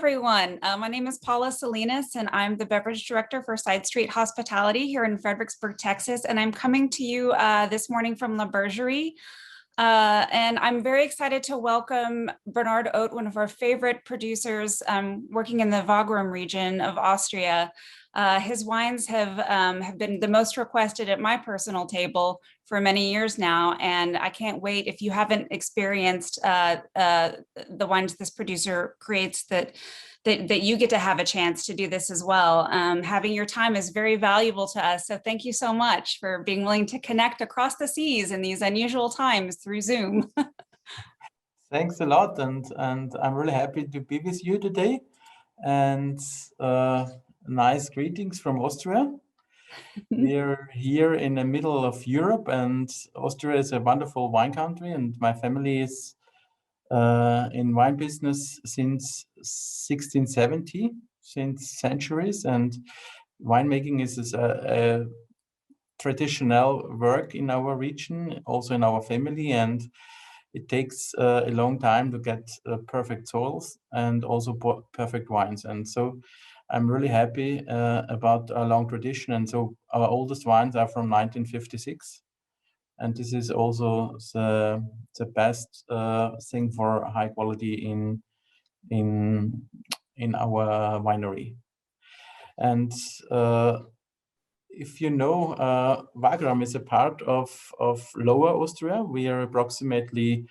everyone. My name is Paula Salinas, and I'm the beverage director for Side Street Hospitality here in Fredericksburg, Texas. And I'm coming to you this morning from La Bergerie. And I'm very excited to welcome Bernhard Ott, one of our favorite producers working in the Wagram region of Austria. His wines have been the most requested at my personal table for many years now, and I can't wait. If you haven't experienced the wines this producer creates, that you get to have a chance to do this as well. Having your time is very valuable to us, so thank you so much for being willing to connect across the seas in these unusual times through Zoom. Thanks a lot, and I'm really happy to be with you today. And nice greetings from Austria. We're here in the middle of Europe, and Austria is a wonderful wine country, and my family is in wine business since 1670, since centuries, and winemaking is a traditional work in our region, also in our family, and it takes a long time to get perfect soils and also perfect wines. And so I'm really happy about our long tradition. And so our oldest wines are from 1956. And this is also the best thing for high quality in our winery. And if you know, Wagram is a part of Lower Austria. We are approximately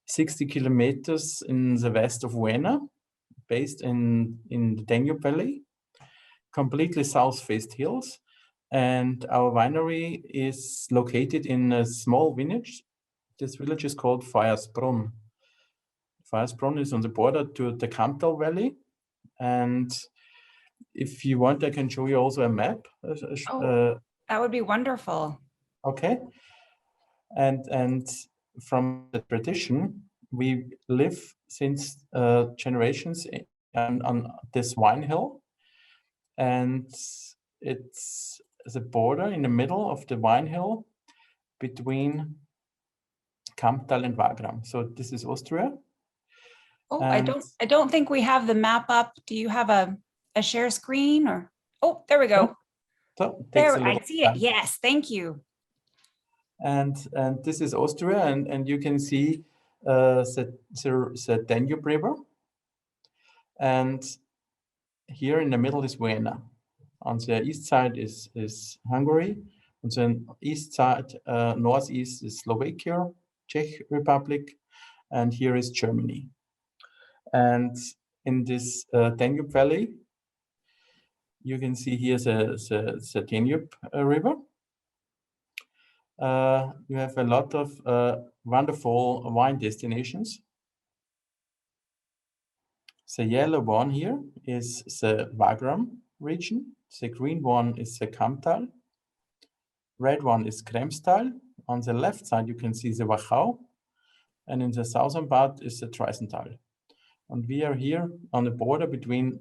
60 kilometers in the west of Vienna, based in the Danube Valley, completely south-faced hills. And our winery is located in a small village. This village is called Feuersbrunn. Feuersbrunn is on the border to the Kamptal Valley. And if you want, I can show you also a map. That would be wonderful. Okay. And from the tradition, we live since generations on this wine hill. And it's the border in the middle of the wine hill between Kamptal and Wagram. So this is Austria. Oh, and I don't think we have the map up. Do you have a share screen or? Oh, there we go. So there, I see it. Yes, thank you. And this is Austria, and you can see the Danube River. And here in the middle is Vienna. On the east side is Hungary. On the east side, northeast is Slovakia, Czech Republic, and here is Germany. And in this Danube Valley, you can see here the Danube River. You have a lot of wonderful wine destinations. The yellow one here is the Wagram region. The green one is the Kamptal. Red one is Kremstal. On the left side, you can see the Wachau. And in the southern part is the Treusental. And we are here on the border between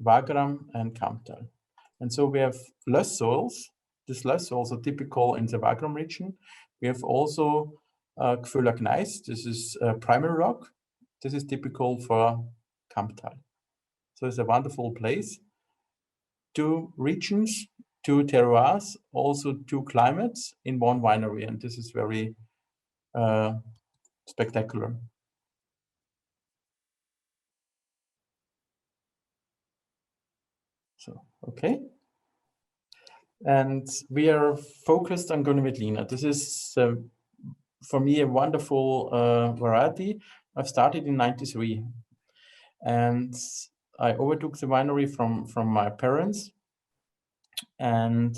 Wagram and Kamptal. And so we have loess soils. These loess soils are typical in the Wagram region. We have also Gföhler Gneis. This is primary rock. This is typical for Kamptal. So it's a wonderful place. 2 regions, 2 terroirs, also 2 climates in one winery. And this is very spectacular. So, okay. And we are focused on Grüner Veltliner. This is, for me, a wonderful variety. I've started in '93. And I overtook the winery from my parents. And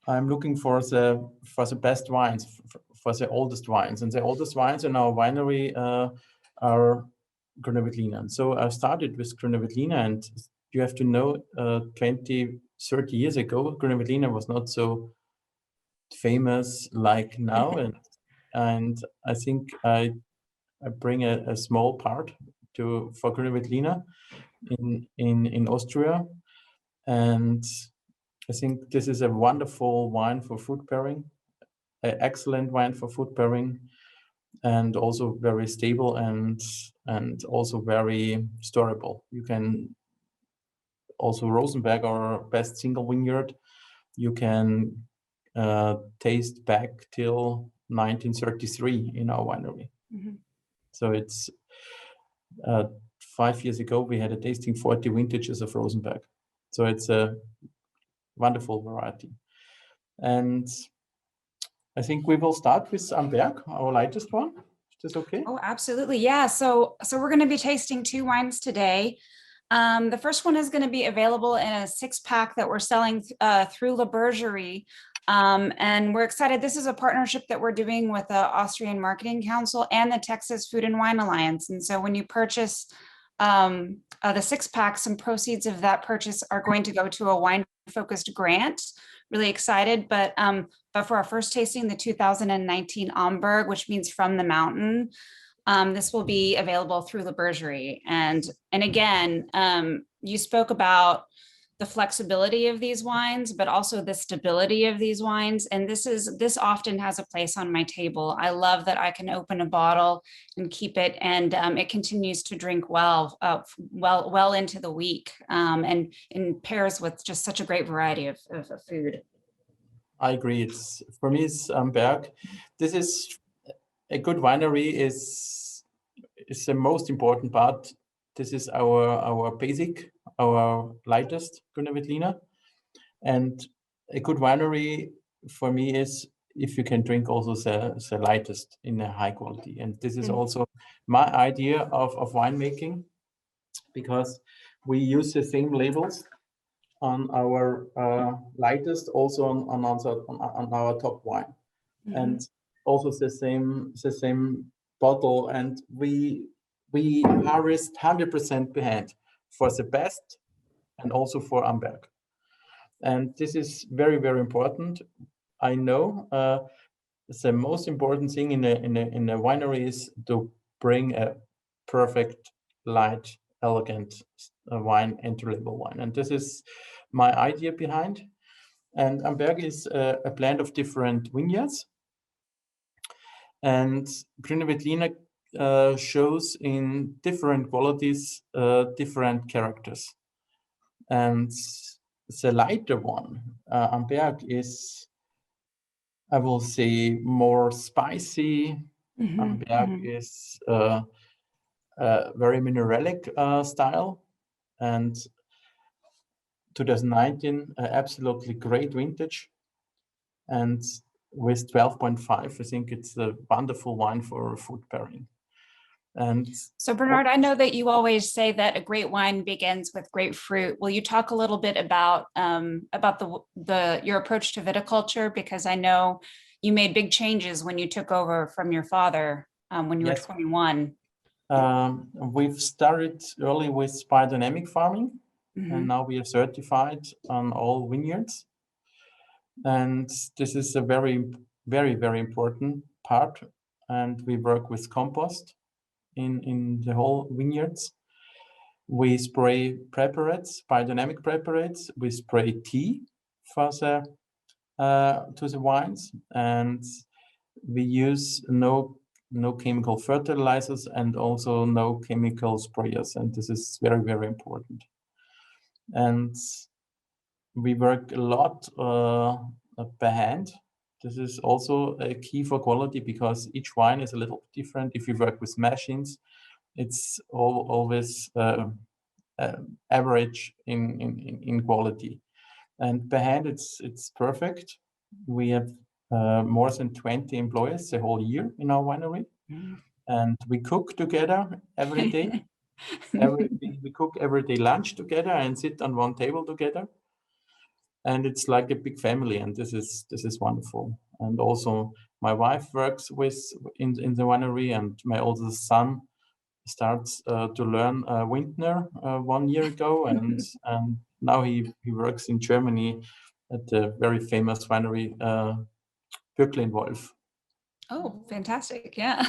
I'm looking for the best wines, for the oldest wines. And the oldest wines in our winery are Grüner Veltliner. And so I started with Grüner Veltliner, and you have to know 20, 30 years ago, Grüner Veltliner was not so famous like now. and I think I bring a small part for Grüner Veltliner in Austria. And I think this is a wonderful wine for food pairing, an excellent wine for food pairing. and also very stable and also very storable. You can also Rosenberg, our best single vineyard, you can taste back till 1933 in our winery. Mhm. So it's 5 years ago we had a tasting 40 vintages of Rosenberg. So it's a wonderful variety. And I think we will start with Am Berg, our lightest one. Is this okay? Oh, absolutely. Yeah. So we're going to be tasting 2 wines today. The first one is going to be available in a 6-pack that we're selling through Bergerie. And we're excited. This is a partnership that we're doing with the Austrian Marketing Council and the Texas Food and Wine Alliance. And so when you purchase the 6-pack, some proceeds of that purchase are going to go to a wine-focused grant. Really excited. But for our first tasting, the 2019 Am Berg, which means from the mountain, this will be available through the Bergerie. And again, you spoke about the flexibility of these wines, but also the stability of these wines. And this often has a place on my table. I love that I can open a bottle and keep it, and it continues to drink well into the week, and in pairs with just such a great variety of food. I agree. It's for me, it's Am Berg. This is a good winery is the most important part. This is our basic, our lightest Grüner Veltliner. And a good winery for me is if you can drink also the lightest in a high quality. And this is also my idea of winemaking, because we use the same labels on our lightest, also on our top wine, and also the same bottle. And we harvest 100% behind for the best, and also for Am Berg. And this is very, very important. I know the most important thing in a winery is to bring a perfect, light, elegant wine, entry-level wine. And this is my idea behind. And Am Berg is a blend of different vineyards. And Grüner Veltliner shows in different qualities, different characters. And the lighter one, Am Berg, is, I will say, more spicy. Am Berg is very mineralic style. And 2019, absolutely great vintage. And with 12.5, I think it's a wonderful wine for food pairing. And so Bernhard, I know that you always say that a great wine begins with great fruit. Will you talk a little bit about your approach to viticulture? Because I know you made big changes when you took over from your father when you were 21. We've started early with biodynamic farming, and now we are certified on all vineyards. And this is a very, very, very important part. And we work with compost in the whole vineyards. We spray preparates, biodynamic preparates. We spray tea for to the wines, and we use no chemical fertilizers and also no chemical sprayers. And this is very, very important. And we work a lot by hand. This is also a key for quality, because each wine is a little different. If you work with machines, it's always average in quality. And by hand, it's perfect. We have more than 20 employees the whole year in our winery, and we cook together every day. We cook every day lunch together and sit on one table together. And it's like a big family, and this is wonderful. And also, my wife works in the winery, and my oldest son starts to learn Windner 1 year ago, and now he works in Germany at the very famous winery Böcklin Wolf. Oh, fantastic! Yeah.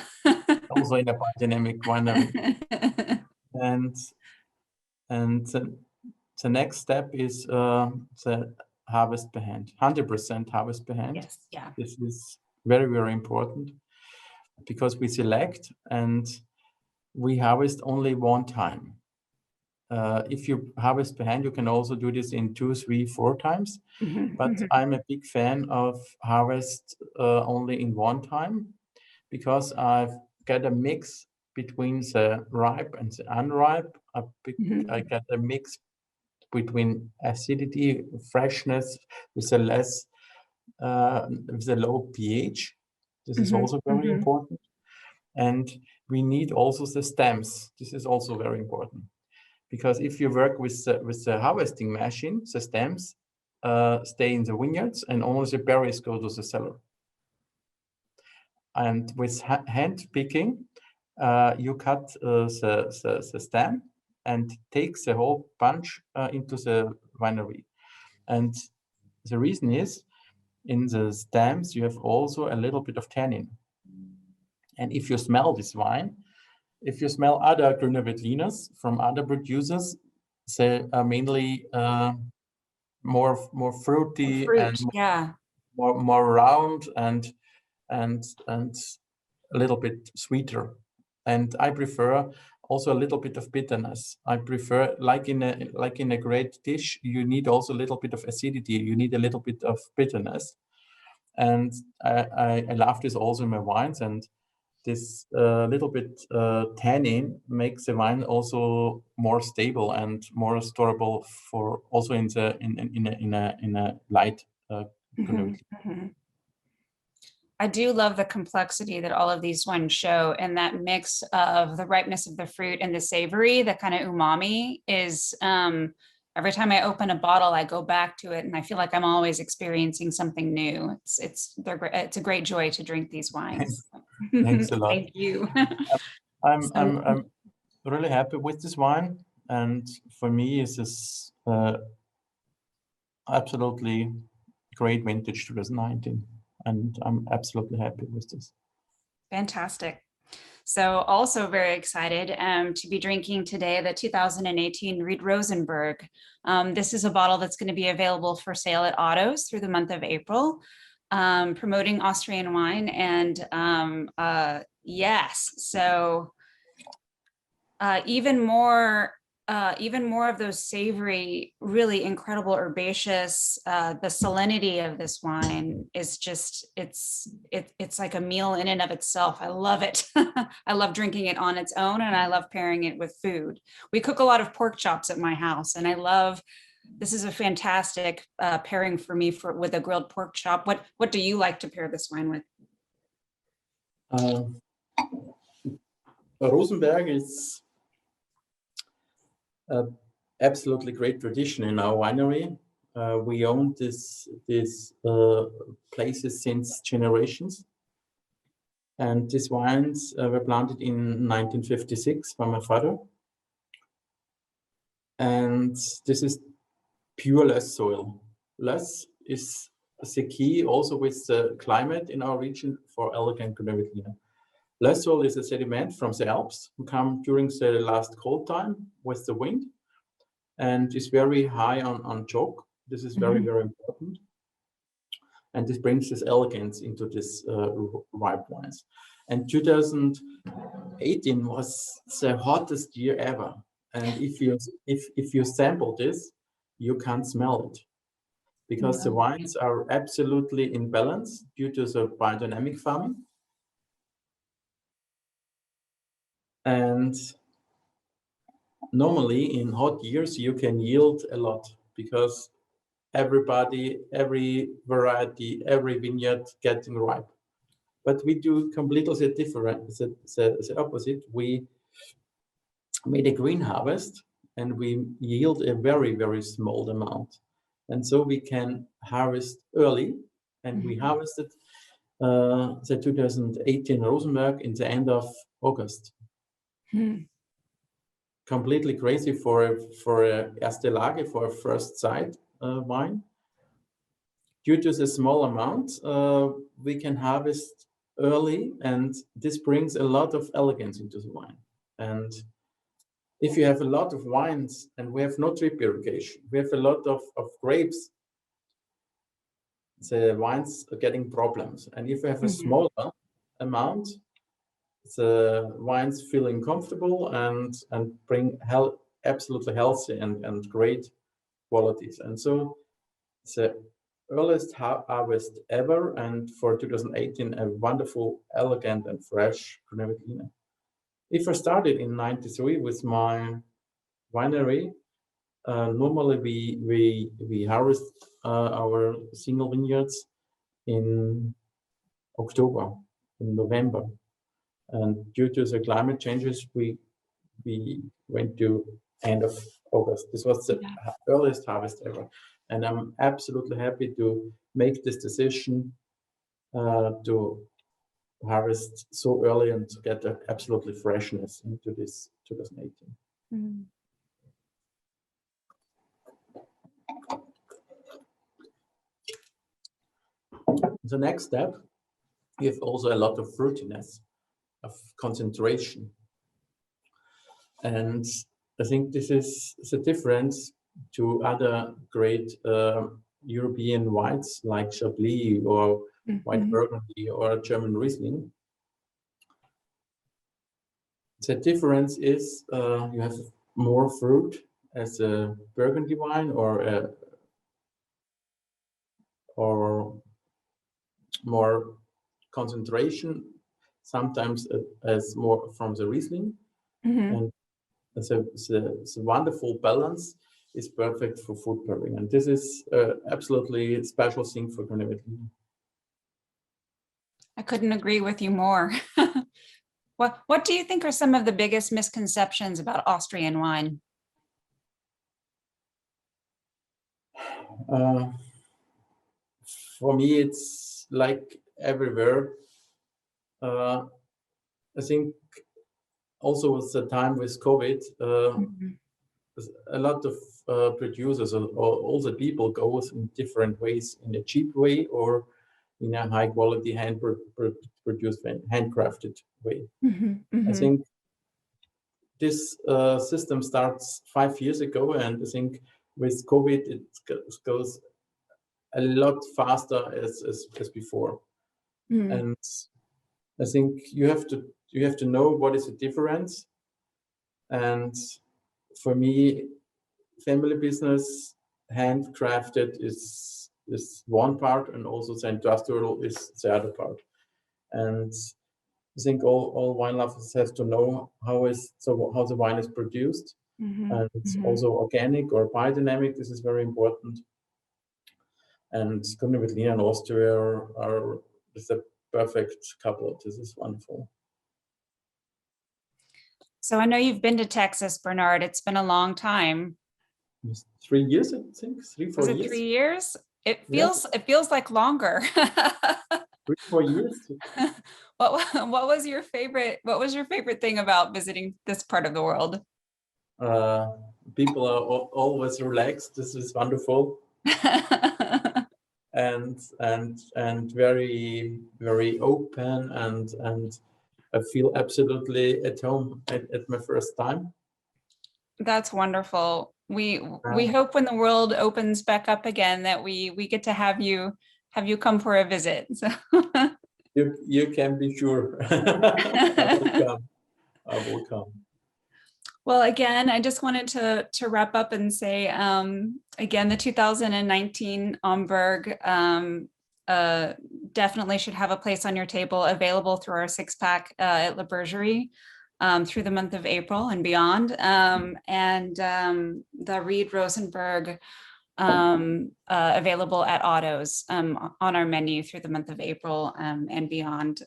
Also in a biodynamic winery. And the next step is the harvest by hand, 100% harvest by hand. Yes, yeah. This is very, very important. because we select and we harvest only one time. If you harvest by hand, you can also do this in 2, 3, 4 times. But I'm a big fan of harvest only in one time, because I've got a mix between the ripe and the unripe. I get a mix between acidity, freshness, with a with a low pH. This is also very important. And we need also the stems. This is also very important, because if you work with the harvesting machine, the stems stay in the vineyards and only the berries go to the cellar. And with hand picking, you cut the stem and take the whole bunch into the winery. And the reason is, in the stems, you have also a little bit of tannin. And if you smell this wine, if you smell other Grüner Veltliners from other producers, they are mainly more fruity Fruit, and more round and a little bit sweeter. And I prefer also a little bit of bitterness. I prefer, like in a great dish, you need also a little bit of acidity. You need a little bit of bitterness. And I love this also in my wines. And this little bit tannin makes the wine also more stable and more storable for also in a light. I do love the complexity that all of these wines show, and that mix of the ripeness of the fruit and the savory, the kind of umami is, every time I open a bottle, I go back to it and I feel like I'm always experiencing something new. It's a great joy to drink these wines. Thanks a lot. Thank you. I'm really happy with this wine, and for me, it's this absolutely great vintage 2019. And I'm absolutely happy with this. Fantastic. So also very excited to be drinking today the 2018 Ried Rosenberg. This is a bottle that's going to be available for sale at Otto's through the month of April, promoting Austrian wine. And yes, so even more of those savory, really incredible herbaceous, the salinity of this wine is just, it's like a meal in and of itself. I love it. I love drinking it on its own, and I love pairing it with food. We cook a lot of pork chops at my house, and I love, this is a fantastic pairing for me with a grilled pork chop. What do you like to pair this wine with? Rosenberg is absolutely great tradition in our winery. We own these places since generations, and these wines were planted in 1956 by my father. And this is pure less soil. Less is the key also with the climate in our region for elegant Grüner Veltliner. Less soil is a sediment from the Alps who come during the last cold time with the wind, and is very high on chalk. This is very, very important. And this brings this elegance into this ripe wines. And 2018 was the hottest year ever. And if you sample this, you can't smell it, because the wines are absolutely in balance due to the biodynamic farming. And normally in hot years, you can yield a lot, because everybody, every variety, every vineyard getting ripe. But we do completely different, the opposite. We made a green harvest, and we yield a very, very small amount. And so we can harvest early, and we harvested the 2018 Rosenberg in the end of August. Completely crazy for a Erste Lage, for a first sight wine. Due to the small amount, we can harvest early, and this brings a lot of elegance into the wine. And if you have a lot of wines, and we have no drip irrigation, we have a lot of grapes, the wines are getting problems. And if you have a smaller amount, the wines feeling comfortable and bring absolutely healthy and great qualities. And so it's the earliest harvest ever, and for 2018, a wonderful, elegant, and fresh Grüner Veltliner. If I started in '93 with my winery, normally we harvest our single vineyards in October, in November, and due to the climate changes, we went to end of August. This was the earliest harvest ever, and I'm absolutely happy to make this decision to harvest so early and to get the absolutely freshness into this 2018. Mm. The next step, we have also a lot of fruitiness, of concentration. And I think this is the difference to other great European wines like Chablis or White Burgundy or German Riesling. The difference is you have more fruit as a Burgundy wine or more concentration, sometimes as more from the Riesling. And so the wonderful balance is perfect for food pairing. And this is absolutely special thing for Grüner Veltliner. I couldn't agree with you more. What do you think are some of the biggest misconceptions about Austrian wine? For me, it's like everywhere. I think also with the time with COVID, a lot of producers or all the people goes in different ways, in a cheap way or in a high quality produced, handcrafted way. I think this system starts 5 years ago, and I think with COVID it goes a lot faster as before. And I think you have to know what is the difference. And for me, family business, handcrafted is one part, and also the industrial is the other part. And I think all wine lovers have to know how the wine is produced, and it's also organic or biodynamic. This is very important. And Grüner Veltliner and Austria are the perfect couple. This is wonderful. So I know you've been to Texas, Bernhard. It's been a long time. 3 years, I think. 3, 4 Was it years. 3 years? It feels like longer. 3, 4 years. What was your favorite thing about visiting this part of the world? People are always relaxed. This is wonderful. and very, very open, and I feel absolutely at home at my first time. That's wonderful. We hope when the world opens back up again that we get to have you come for a visit. So you can be sure. I will come. Well, again, I just wanted to wrap up and say, again, the 2019 Am Berg definitely should have a place on your table, available through our 6-pack at Bergerie through the month of April and beyond. And the Ried Rosenberg available at Otto's on our menu through the month of April and beyond.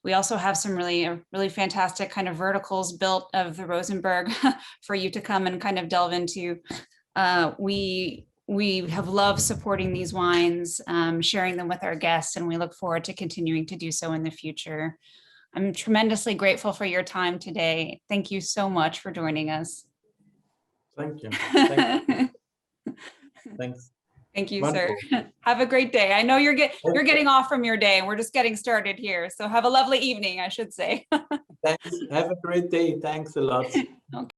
We also have some really fantastic kind of verticals built of the Rosenberg for you to come and kind of delve into. We have loved supporting these wines, sharing them with our guests, and we look forward to continuing to do so in the future. I'm tremendously grateful for your time today. Thank you so much for joining us. Thank you. Thank you. Thanks. Thank you, Wonderful. sir. Have a great day. I know you're getting off from your day, and we're just getting started here. So have a lovely evening, I should say. Thanks. Have a great day. Thanks a lot. Okay.